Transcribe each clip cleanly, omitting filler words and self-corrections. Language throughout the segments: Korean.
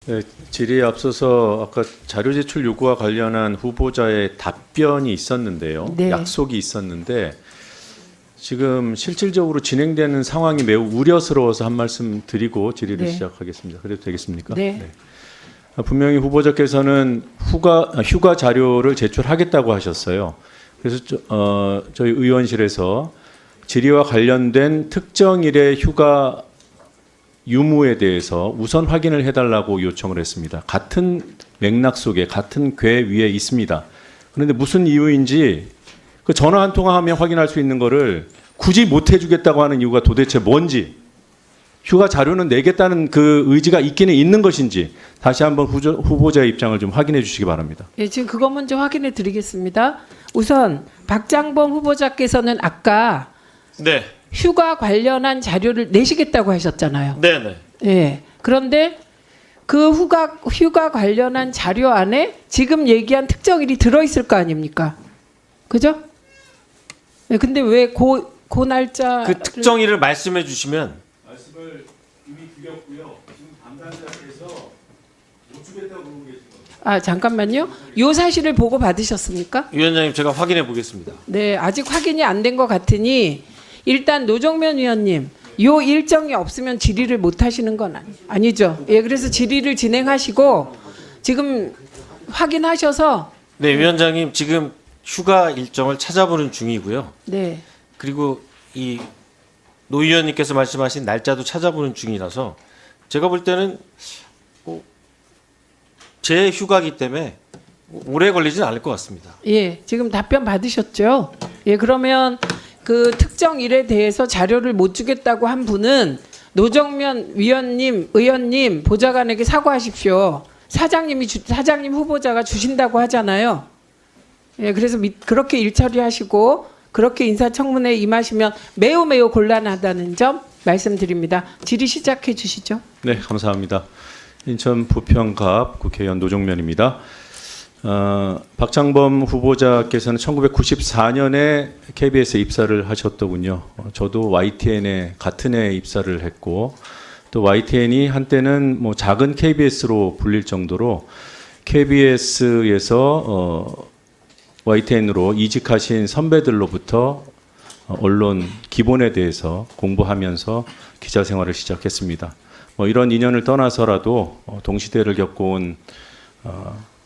네, 질의에 앞서서 아까 자료 제출 요구와 관련한 후보자의 답변이 있었는데요. 네. 약속이 있었는데 지금 실질적으로 진행되는 상황이 매우 우려스러워서 한 말씀 드리고 질의를 네. 시작하겠습니다. 그래도 되겠습니까? 네. 분명히 후보자께서는 휴가 자료를 제출하겠다고 하셨어요. 그래서 저희 의원실에서 질의와 관련된 특정일의 휴가 유무에 대해서 우선 확인을 해달라고 요청을 했습니다. 같은 맥락 속에 같은 궤 위에 있습니다. 그런데 무슨 이유인지 그 전화 한 통화하면 확인할 수 있는 거를 굳이 못 해주겠다고 하는 이유가 도대체 뭔지, 휴가 자료는 내겠다는 그 의지가 있기는 있는 것인지 다시 한번 후보자의 입장을 좀 확인해 주시기 바랍니다. 예, 지금 그것 먼저 확인해 드리겠습니다. 우선 박장범 후보자께서는 아까 네, 휴가 관련한 자료를 내시겠다고 하셨잖아요. 네, 네. 예. 그런데 그 휴가 관련한 자료 안에 지금 얘기한 특정일이 들어있을 거 아닙니까? 그죠? 예, 근데 왜 그 날짜 그 특정일을 말씀해 주시면 말씀을 이미 드렸고요. 지금 담당자께서 못 주겠다고 그러고 계신 겁니다. 아 잠깐만요. 요 사실을 보고 받으셨습니까? 위원장님 제가 확인해 보겠습니다. 네, 아직 확인이 안 된 것 같으니 일단 노정면 위원님, 요 일정이 없으면 질의를 못 하시는 건 아니죠? 예, 그래서 질의를 진행하시고 지금 확인하셔서 네, 위원장님 지금 휴가 일정을 찾아보는 중이고요. 네, 그리고 이 노 의원님께서 말씀하신 날짜도 찾아보는 중이라서 제가 볼 때는 제 휴가기 때문에 오래 걸리진 않을 것 같습니다. 예, 지금 답변 받으셨죠? 예, 그러면 그 특정 일에 대해서 자료를 못 주겠다고 한 분은 노정면 의원님 보좌관에게 사과하십시오. 사장님 후보자가 주신다고 하잖아요. 예, 그래서 그렇게 일처리하시고 그렇게 인사청문회에 임하시면 매우 곤란하다는 점 말씀드립니다. 질의 시작해 주시죠. 네, 감사합니다. 인천 부평갑 국회의원 노정면입니다. 박장범 후보자께서는 1994년에 KBS에 입사를 하셨더군요. 저도 YTN에 같은 해 입사를 했고 또 YTN이 한때는 뭐 작은 KBS로 불릴 정도로 KBS에서 YTN으로 이직하신 선배들로부터 언론 기본에 대해서 공부하면서 기자 생활을 시작했습니다. 뭐 이런 인연을 떠나서라도 동시대를 겪어온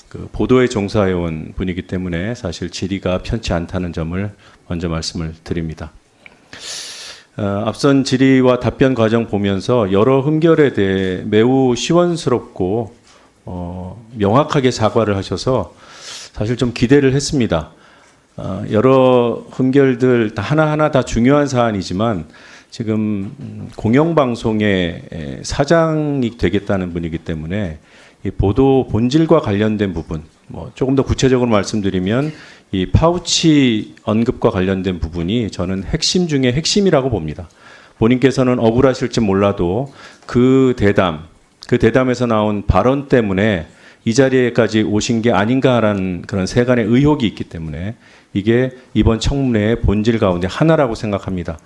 그 보도에 종사해온 분이기 때문에 사실 질의가 편치 않다는 점을 먼저 말씀을 드립니다. 앞선 질의와 답변 과정 보면서 여러 흠결에 대해 매우 시원스럽고 명확하게 사과를 하셔서 사실 좀 기대를 했습니다. 여러 흠결들 하나하나 다 중요한 사안이지만 지금 공영방송의 사장이 되겠다는 분이기 때문에 이 보도 본질과 관련된 부분, 뭐 조금 더 구체적으로 말씀드리면 이 파우치 언급과 관련된 부분이 저는 핵심 중에 핵심이라고 봅니다. 본인께서는 억울하실지 몰라도 그 대담에서 나온 발언 때문에 이 자리에까지 오신 게 아닌가라는 그런 세간의 의혹이 있기 때문에 이게 이번 청문회의 본질 가운데 하나라고 생각합니다.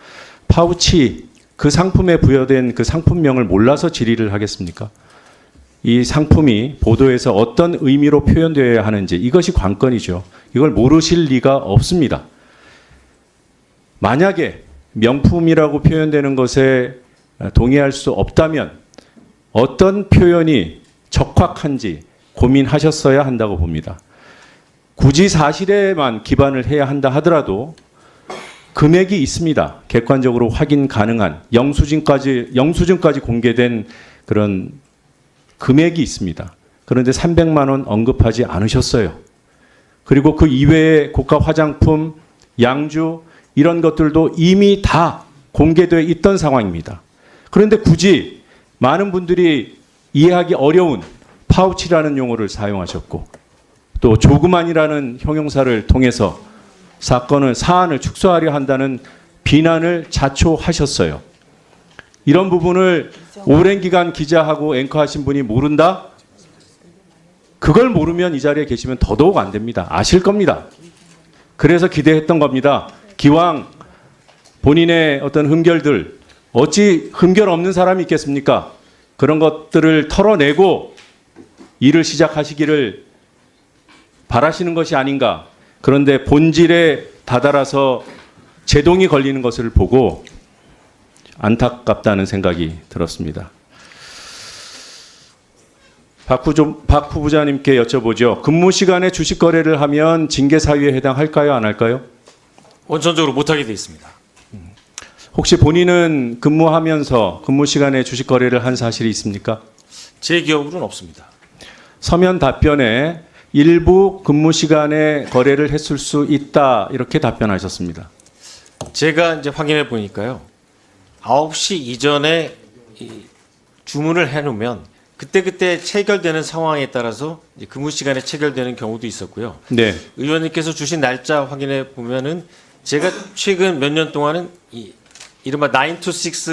파우치 그 상품에 부여된 그 상품명을 몰라서 질의를 하겠습니까? 이 상품이 보도에서 어떤 의미로 표현되어야 하는지 이것이 관건이죠. 이걸 모르실 리가 없습니다. 만약에 명품이라고 표현되는 것에 동의할 수 없다면 어떤 표현이 적확한지 고민하셨어야 한다고 봅니다. 굳이 사실에만 기반을 해야 한다 하더라도 금액이 있습니다. 객관적으로 확인 가능한 영수증까지 공개된 그런 금액이 있습니다. 그런데 300만 원 언급하지 않으셨어요. 그리고 그 이외의 고가 화장품, 양주 이런 것들도 이미 다 공개되어 있던 상황입니다. 그런데 굳이 많은 분들이 이해하기 어려운 파우치라는 용어를 사용하셨고 또 조그만이라는 형용사를 통해서 사안을 축소하려 한다는 비난을 자초하셨어요. 이런 부분을 오랜 기간 기자하고 앵커하신 분이 모른다? 그걸 모르면 이 자리에 계시면 더더욱 안 됩니다. 아실 겁니다. 그래서 기대했던 겁니다. 기왕 본인의 어떤 흠결들, 어찌 흠결 없는 사람이 있겠습니까? 그런 것들을 털어내고 일을 시작하시기를 바라시는 것이 아닌가. 그런데 본질에 다다라서 제동이 걸리는 것을 보고 안타깝다는 생각이 들었습니다. 박 후보자님께 여쭤보죠. 근무 시간에 주식 거래를 하면 징계 사유에 해당할까요? 안 할까요? 원천적으로 못하게 돼 있습니다. 혹시 본인은 근무하면서 근무 시간에 주식 거래를 한 사실이 있습니까? 제 기억으로는 없습니다. 서면 답변에 일부 근무 시간에 거래를 했을 수 있다 이렇게 답변하셨습니다. 제가 이제 확인해 보니까요. 9시 이전에 주문을 해놓으면 그때그때 체결되는 상황에 따라서 이제 근무 시간에 체결되는 경우도 있었고요. 네, 의원님께서 주신 날짜 확인해 보면은 제가 최근 몇 년 동안은 이른바 9 to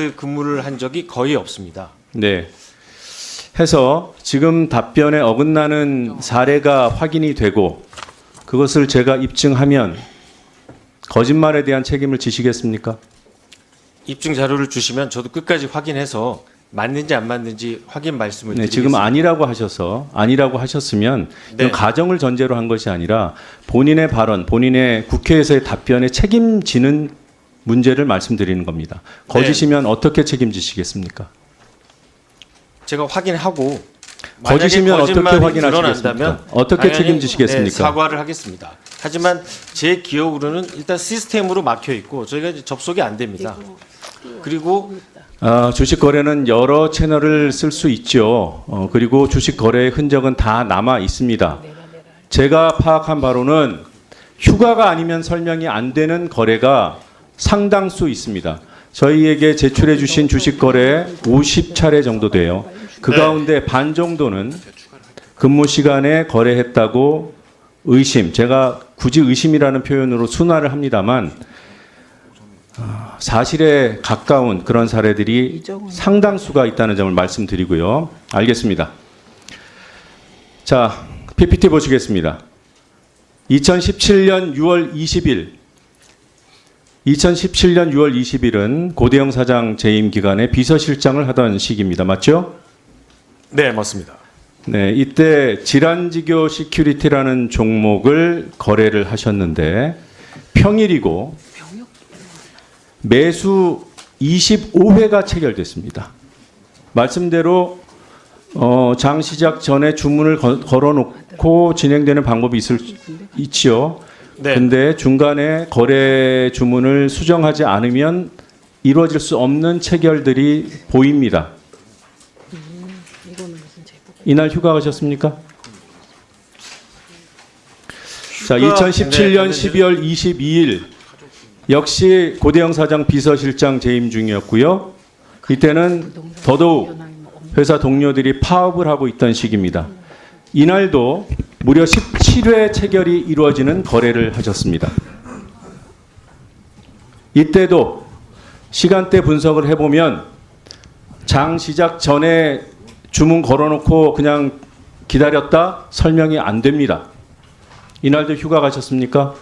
6 근무를 한 적이 거의 없습니다. 네. 해서 지금 답변에 어긋나는 사례가 확인이 되고 그것을 제가 입증하면 거짓말에 대한 책임을 지시겠습니까? 입증 자료를 주시면 저도 끝까지 확인해서 맞는지 안 맞는지 확인 말씀을 네, 드리겠습니다. 지금 아니라고 하셨으면 네. 이건 가정을 전제로 한 것이 아니라 본인의 발언, 본인의 국회에서의 답변에 책임지는 문제를 말씀드리는 겁니다. 거짓이면 어떻게 책임지시겠습니까? 제가 확인하고 거짓이면 만약에 어떻게 거짓말이 확인하시겠습니까? 드러난다면 어떻게 당연히, 책임지시겠습니까? 네, 사과를 하겠습니다. 하지만 제 기억으로는 일단 시스템으로 막혀 있고 저희가 이제 접속이 안 됩니다. 그리고 주식 거래는 여러 채널을 쓸 수 있죠. 그리고 주식 거래의 흔적은 다 남아 있습니다. 제가 파악한 바로는 휴가가 아니면 설명이 안 되는 거래가 상당수 있습니다. 저희에게 제출해 주신 주식 거래 50차례 정도 돼요. 그 가운데 반 정도는 근무 시간에 거래했다고 제가 굳이 의심이라는 표현으로 순화를 합니다만 사실에 가까운 그런 사례들이 상당수가 있다는 점을 말씀드리고요. 알겠습니다. 자, PPT 보시겠습니다. 2017년 6월 2017은 고대영 사장 재임 기간에 비서실장을 하던 시기입니다. 맞죠? 네, 맞습니다. 네, 이때 질환지교 시큐리티라는 종목을 거래를 하셨는데 평일이고 매수 25회가 체결됐습니다. 말씀대로 장 시작 전에 주문을 걸어놓고 진행되는 방법이 있지요. 네. 근데 중간에 거래 주문을 수정하지 않으면 이루어질 수 없는 체결들이 보입니다. 이날 휴가 가셨습니까? 자, 2017년 12월 22일 역시 고대영 사장 비서실장 재임 중이었고요. 이때는 더더욱 회사 동료들이 파업을 하고 있던 시기입니다. 이날도 무려 17회 체결이 이루어지는 거래를 하셨습니다. 이때도 시간대 분석을 해보면 장 시작 전에 주문 걸어놓고 그냥 기다렸다 설명이 안 됩니다. 이날도 휴가 가셨습니까?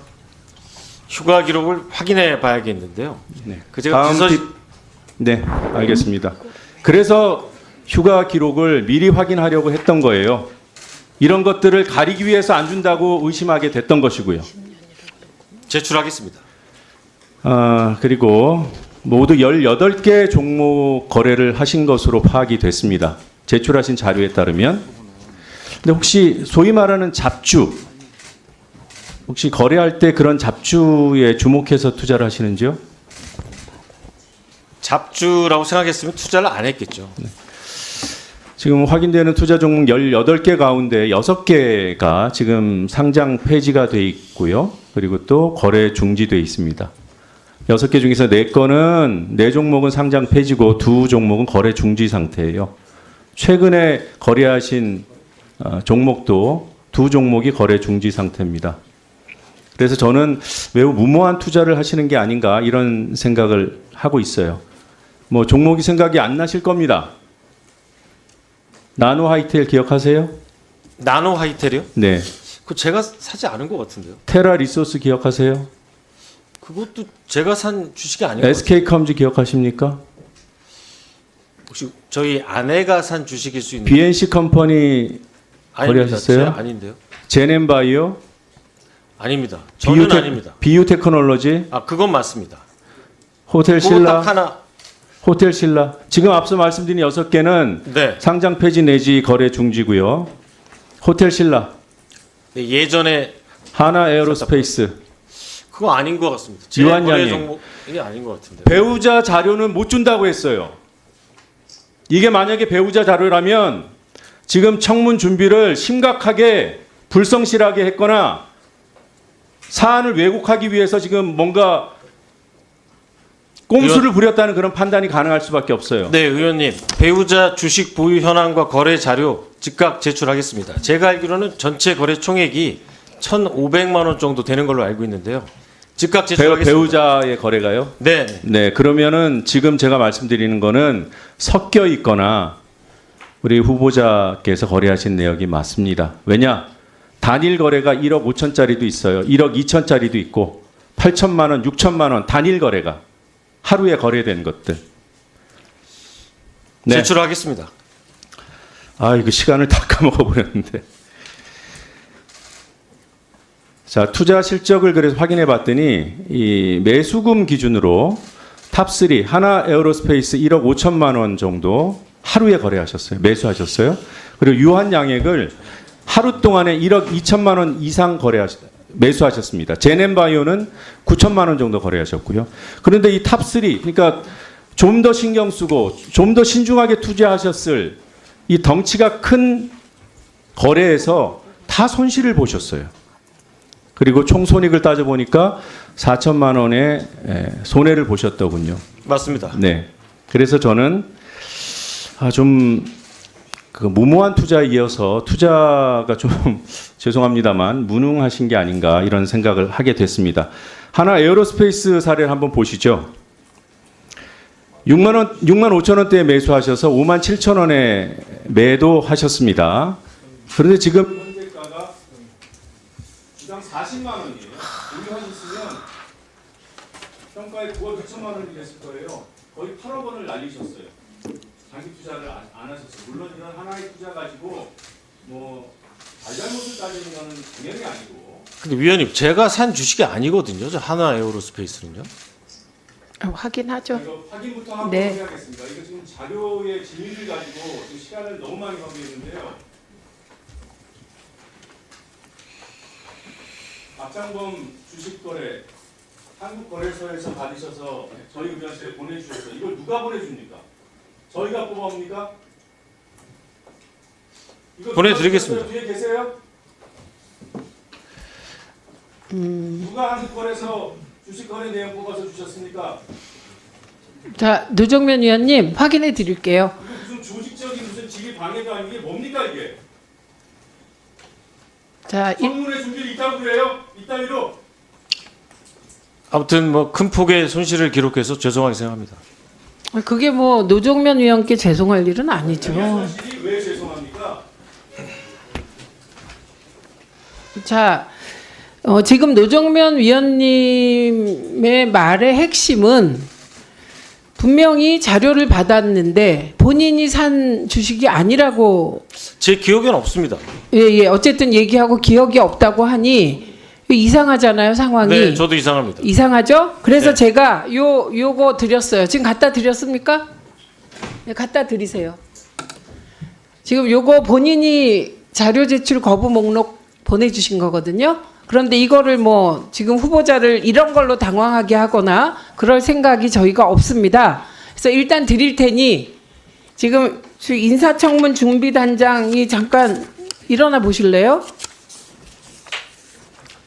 휴가 기록을 확인해 봐야겠는데요. 네. 그 제가 네, 알겠습니다. 그래서 휴가 기록을 미리 확인하려고 했던 거예요. 이런 것들을 가리기 위해서 안 준다고 의심하게 됐던 것이고요. 제출하겠습니다. 그리고 모두 18개 종목 거래를 하신 것으로 파악이 됐습니다. 제출하신 자료에 따르면. 근데 혹시 소위 말하는 잡주, 혹시 거래할 때 그런 잡주에 주목해서 투자를 하시는지요? 잡주라고 생각했으면 투자를 안 했겠죠. 지금 확인되는 투자 종목 18개 가운데 6개가 지금 상장 폐지가 돼 있고요. 그리고 또 거래 중지돼 있습니다. 6개 중에서 4 종목은 상장 폐지고 2 종목은 거래 중지 상태예요. 최근에 거래하신 종목도 2 종목이 거래 중지 상태입니다. 그래서 저는 매우 무모한 투자를 하시는 게 아닌가 이런 생각을 하고 있어요. 뭐 종목이 생각이 안 나실 겁니다. 나노 하이텔 기억하세요? 나노 하이텔이요? 네. 그 제가 사지 않은 것 같은데요. 테라 리소스 기억하세요? 그것도 제가 산 주식이 아닌 것 같아요. SK컴즈 기억하십니까? 혹시 저희 아내가 산 주식일 수 있는 BNC 컴퍼니 거래하셨어요? 제 아닌데요. 제넨바이오, 아닙니다. 저는 아닙니다. 비오테크놀로지, 그건 맞습니다. 호텔 그거 신라, 딱 하나. 호텔 신라. 지금 앞서 말씀드린 6개는 네. 상장 폐지 내지 거래 중지고요. 호텔 신라, 네, 예전에 하나 에어로스페이스, 그거 아닌 것 같습니다. 제 유한양행. 거래 종목이 아닌 것 같은데. 배우자 자료는 못 준다고 했어요. 이게 만약에 배우자 자료라면 지금 청문 준비를 심각하게 불성실하게 했거나 사안을 왜곡하기 위해서 지금 뭔가 꼼수를 부렸다는 그런 판단이 가능할 수밖에 없어요. 네, 의원님. 배우자 주식 보유 현황과 거래 자료 즉각 제출하겠습니다. 제가 알기로는 전체 거래 총액이 1,500만 원 정도 되는 걸로 알고 있는데요. 즉각 제출하겠습니다. 배우자의 거래가요? 네. 네, 그러면은 지금 제가 말씀드리는 거는 섞여 있거나 우리 후보자께서 거래하신 내역이 맞습니다. 왜냐? 단일 거래가 1억 5천짜리도 있어요. 1억 2천짜리도 있고 8천만 원, 6천만 원 단일 거래가 하루에 거래된 것들. 네. 제출하겠습니다. 이거 시간을 다 까먹어 버렸는데. 자, 투자 실적을 그래서 확인해 봤더니 이 매수금 기준으로 탑3 하나 에어로스페이스 1억 5천만 원 정도 하루에 거래하셨어요. 매수하셨어요. 그리고 유한 양액을 하루 동안에 1억 2천만 원 이상 매수하셨습니다. 제넨바이오는 9천만 원 정도 거래하셨고요. 그런데 이 탑3 그러니까 좀 더 신경 쓰고 좀 더 신중하게 투자하셨을 이 덩치가 큰 거래에서 다 손실을 보셨어요. 그리고 총 손익을 따져보니까 4천만 원의 손해를 보셨더군요. 맞습니다. 네. 그래서 저는 좀 그 무모한 투자에 이어서 투자가 좀 죄송합니다만 무능하신 게 아닌가 이런 생각을 하게 됐습니다. 하나 에어로스페이스 사례를 한번 보시죠. 6만 5천 원대에 매수하셔서 5만 7천 원에 매도하셨습니다. 그런데 지금 현재가가 주당 40만 원이에요. 보유하셨으면 평가에 9억 2천만 원이 됐을 거예요. 거의 8억 원을 날리셨어요. 장기 투자를 안 하셨어요. 물론 이런 하나의 투자 가지고 뭐 잘잘못을 따지는 거는 당연히 아니고. 근데 위원님, 제가 산 주식이 아니거든요. 저 하나 에어로스페이스는요. 확인하죠. 이거 확인부터 하고 네. 해야겠습니다. 이거 지금 자료의 진위를 가지고 지금 시간을 너무 많이 허비했는데요. 박장범 주식거래 한국거래소에서 받으셔서 저희 의원실에 보내주셨어요. 이걸 누가 보내줍니까? 저희가 뽑아옵니까? 이거 보내드리겠습니다. 뒤에 계세요? 누가 한국거래소 주식거래 내용 뽑아서 주셨습니까? 자, 노정면 위원님 확인해 드릴게요. 이거 무슨 조직적인 무슨 직위 방해도 아니고 이게 뭡니까 이게? 자, 청문회 준비를 이따로 그래요? 이따위로? 아무튼 뭐 큰 폭의 손실을 기록해서 죄송하게 생각합니다. 그게 뭐 노정면 위원께 죄송할 일은 아니죠. 사실이 왜 죄송합니까? 자, 지금 노정면 위원님의 말의 핵심은 분명히 자료를 받았는데 본인이 산 주식이 아니라고 제 기억에는 없습니다. 예, 어쨌든 얘기하고 기억이 없다고 하니 이상하잖아요, 상황이. 네, 저도 이상합니다. 이상하죠? 그래서 네. 제가 요거 드렸어요. 지금 갖다 드렸습니까? 네, 갖다 드리세요. 지금 요거 본인이 자료 제출 거부 목록 보내주신 거거든요. 그런데 이거를 뭐 지금 후보자를 이런 걸로 당황하게 하거나 그럴 생각이 저희가 없습니다. 그래서 일단 드릴 테니 지금 인사청문 준비단장이 잠깐 일어나 보실래요?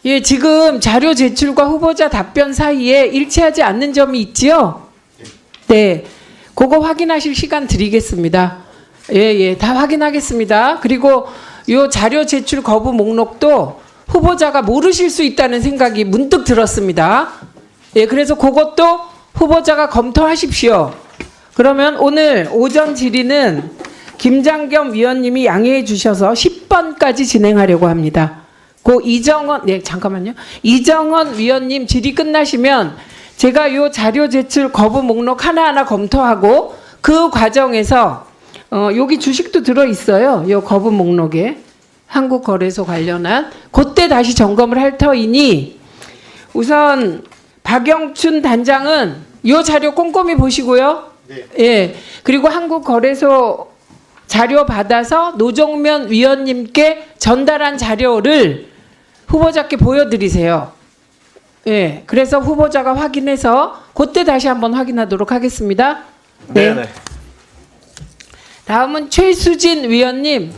예, 지금 자료 제출과 후보자 답변 사이에 일치하지 않는 점이 있지요? 네, 그거 확인하실 시간 드리겠습니다. 예, 다 확인하겠습니다. 그리고 요 자료 제출 거부 목록도 후보자가 모르실 수 있다는 생각이 문득 들었습니다. 예, 그래서 그것도 후보자가 검토하십시오. 그러면 오늘 오전 질의는 김장겸 위원님이 양해해 주셔서 10번까지 진행하려고 합니다. 고 이정원, 네, 잠깐만요. 이정원 위원님 질의 끝나시면 제가 요 자료 제출 거부 목록 하나하나 검토하고 그 과정에서 여기 주식도 들어 있어요. 요 거부 목록에. 한국거래소 관련한 그때 다시 점검을 할 터이니 우선 박영춘 단장은 이 자료 꼼꼼히 보시고요. 예. 그리고 한국거래소 자료 받아서 노정면 위원님께 전달한 자료를 후보자께 보여드리세요. 예. 그래서 후보자가 확인해서 그때 다시 한번 확인하도록 하겠습니다. 네. 네. 다음은 최수진 위원님.